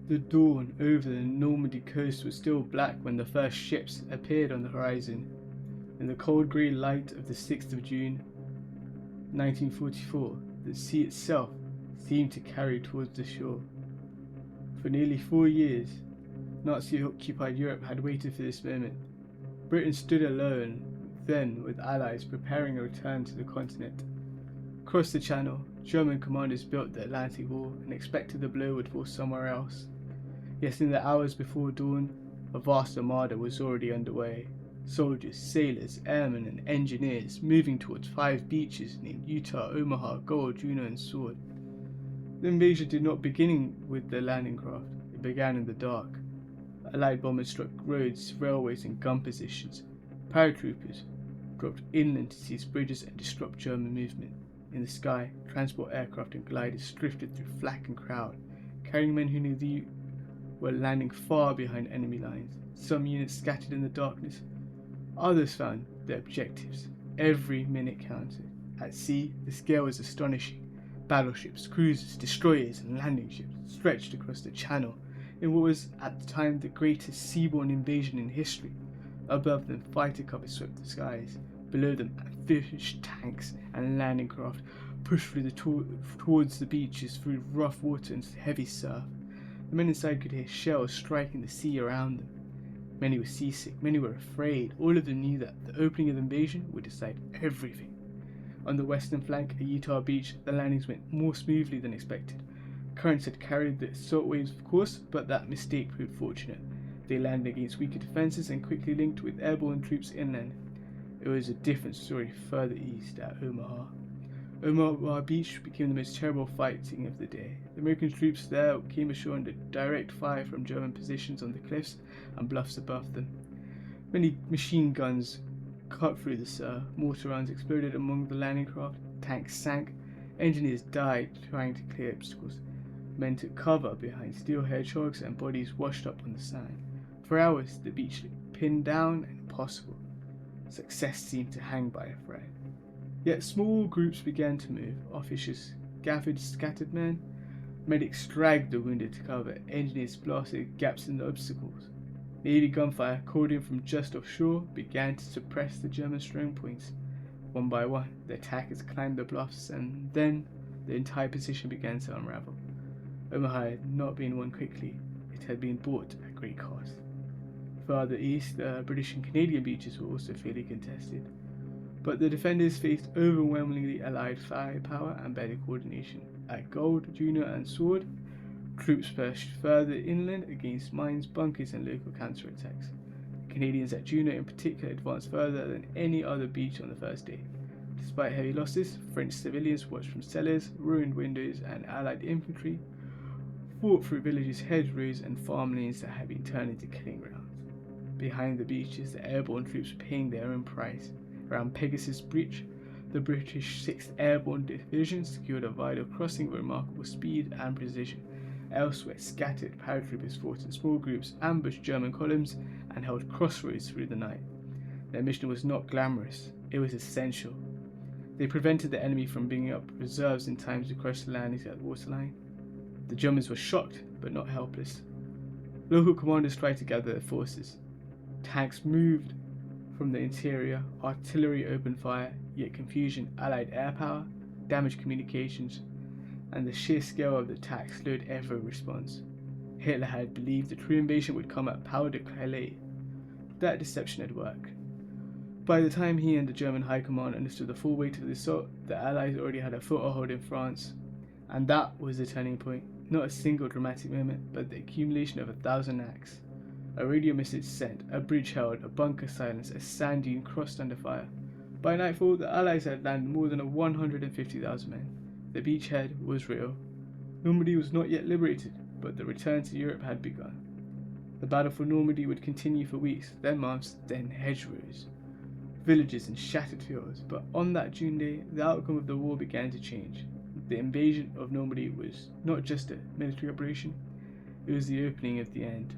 The dawn over the Normandy coast was still black when the first ships appeared on the horizon. In the cold grey light of the 6th of June, 1944, the sea itself seemed to carry towards the shore. For nearly 4 years, Nazi-occupied Europe had waited for this moment. Britain stood alone, then with allies preparing a return to the continent. Across the Channel, German commanders built the Atlantic Wall and expected the blow would fall somewhere else. Yet in the hours before dawn, a vast armada was already underway. Soldiers, sailors, airmen and engineers moving towards 5 beaches named Utah, Omaha, Gold, Juno and Sword. The invasion did not begin with the landing craft, it began in the dark. Allied bombers struck roads, railways and gun positions. Paratroopers dropped inland to seize bridges and disrupt German movement. In the sky, transport aircraft and gliders drifted through flak and crowd, carrying men who knew they were landing far behind enemy lines. Some units scattered in the darkness, others found their objectives. Every minute counted. At sea, the scale was astonishing. Battleships, cruisers, destroyers and landing ships stretched across the channel in what was at the time the greatest seaborne invasion in history. Above them, fighter covers swept the skies. Below them, amphibious tanks and landing craft pushed through towards the beaches through rough water and heavy surf. The men inside could hear shells striking the sea around them. Many were seasick, many were afraid. All of them knew that the opening of the invasion would decide everything. On the western flank, at Utah Beach, the landings went more smoothly than expected. Currents had carried the assault waves, of course, but that mistake proved fortunate. They landed against weaker defences and quickly linked with airborne troops inland. It was a different story further east at Omaha. Omaha Beach became the most terrible fighting of the day. The American troops there came ashore under direct fire from German positions on the cliffs and bluffs above them. Many machine guns cut through the surf, mortar rounds exploded among the landing craft, tanks sank, engineers died trying to clear obstacles. Men took cover behind steel hedgehogs and bodies washed up on the sand. For hours, the beach looked pinned down and impossible. Success seemed to hang by a thread. Yet small groups began to move. Officers gathered scattered men. Medics dragged the wounded to cover. Engineers blasted gaps in the obstacles. Navy gunfire, called in from just offshore, began to suppress the German strong points. One by one, the attackers climbed the bluffs, and then the entire position began to unravel. Omaha had not been won quickly, it had been bought at great cost. Farther east, the British and Canadian beaches were also fairly contested, but the defenders faced overwhelmingly Allied firepower and better coordination. At Gold, Juno and Sword, troops pushed further inland against mines, bunkers and local counterattacks. The Canadians at Juno in particular advanced further than any other beach on the first day. Despite heavy losses, French civilians watched from cellars, ruined windows, and Allied infantry fought through villages, hedgerows and farm lanes that had been turned into killing grounds. Behind the beaches, the airborne troops were paying their own price. Around Pegasus Breach, the British 6th Airborne Division secured a vital crossing with remarkable speed and precision. Elsewhere, scattered paratroopers fought in small groups, ambushed German columns, and held crossroads through the night. Their mission was not glamorous, it was essential. They prevented the enemy from bringing up reserves in time to crush the landings at the waterline. The Germans were shocked, but not helpless. Local commanders tried to gather their forces. Tanks moved from the interior, artillery opened fire, yet confusion, Allied air power, damaged communications, and the sheer scale of the attack slowed every response. Hitler had believed the true invasion would come at Pas de Calais. That deception had worked. By the time he and the German High Command understood the full weight of the assault, the Allies already had a foothold in France. And that was the turning point. Not a single dramatic moment, but the accumulation of 1,000 acts. A radio message sent, a bridge held, a bunker silenced, a sand dune crossed under fire. By nightfall, the Allies had landed more than 150,000 men. The beachhead was real. Normandy was not yet liberated, but the return to Europe had begun. The battle for Normandy would continue for weeks, then months, then hedgerows, villages and shattered fields. But on that June day, the outcome of the war began to change. The invasion of Normandy was not just a military operation, it was the opening of the end.